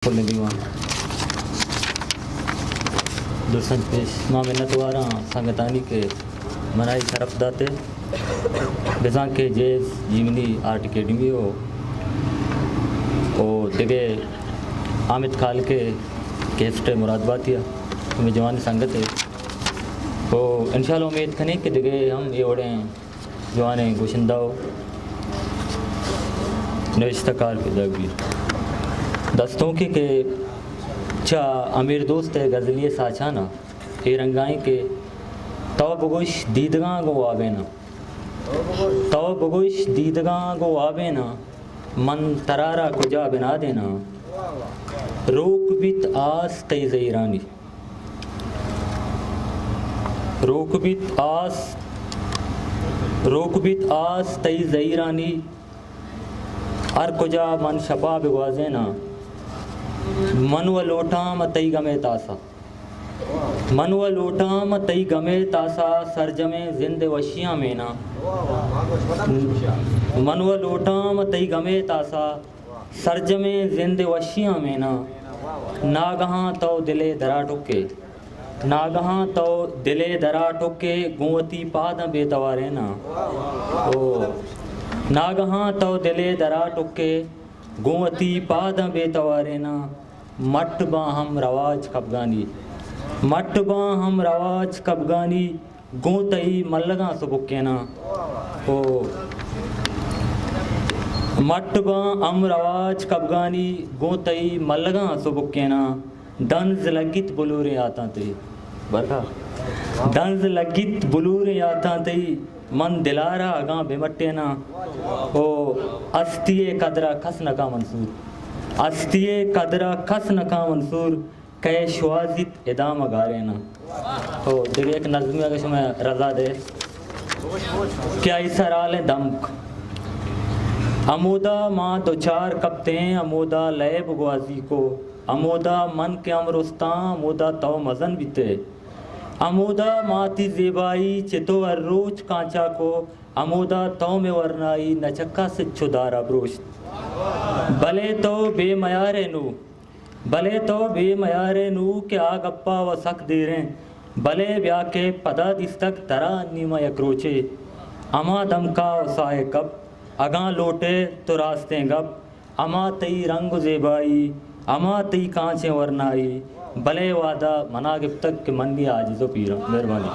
दुर्सन पेश माँ मिन्नत वारा संगतानी के मनाई शरफ दाते बेजा के जेज जीवनी आर्ट अकेडमी हो और दिगे आमिद खाल के केस्ट मुरादबातिया में जवानी संगत है तो इंशाल्लाह उम्मीद करें कि दिगे हम ये ओढ़े जवाने गोशिंदा हो नविश्तकार के दगीर दस्तों के चा अमीर दोस्त है गज़लिए साचाना ए रंगाई के तव बगुश दीदगा गो आवे ना तव बगुश दीदगा गो आवे ना मन तरारा कुजा बना देना रोक बित आस तई ज़ईरानी रोक बित आस तई ज़ईरानी अर कुजा मन शपा बिगवाजे ना मनुआ लोटाम तई गमे तासा मनुआ लोटाम तई गमे तासा सरजमे जिंद वशिया में ना मनुआ लोटाम तई गमे तासा सरजमे जिंद वशिया में ना नागहाँ तो दिले दरा टुके नागहाँ तो दिले दरा टुके गुवती पाद बेतवारे ना ओ नागहाँ तो दिले दरा टुके गुवती पाद बेतवारे ना मट बा हम रवाज कबगानी मट बा हम रवाज कबगानी गोतई मल्लगा सुबुके ना ओ मट बा हम रवाज कबगानी गोतई मल्लगा सुबुके ना दंज लगित बुलूरे आता ते बरखा दंज लगित बुलूरे आता ते मन दिलारा अगा बेमट्टे ना ओ अस्तिये कदरा खस नका मंसूर अस्तिये कदरा खस नका मंसूर कै शुआजित इदाम गारे ना तो देखिए एक नज़्म अगर मैं रजा दे क्या इसराल दमक अमोदा माँ दो चार कपते अमोदा लैब ग्वाजी को अमोदा मन के अमरुस्ता अमोदा तो मजन बीते अमोदा माती ज़ेबाई चितो अर्रोज कांचा को अमोदा तो में वरनाई नचक्का से छुदारा ब्रोश भले तो बेमयारे नू के आ गप्पा व सक दे रहे भले ब्या के पदा दिस्तक तरा नीमा यक्रोचे अमा दमका साए कब अगा लोटे तो रास्ते गप अमा तई रंग ज़ेबाई अमा तई कांचे वरनाई भले वादा मना गिफ्तक के मन भी आजिज़ो पीरा मेहरबानी।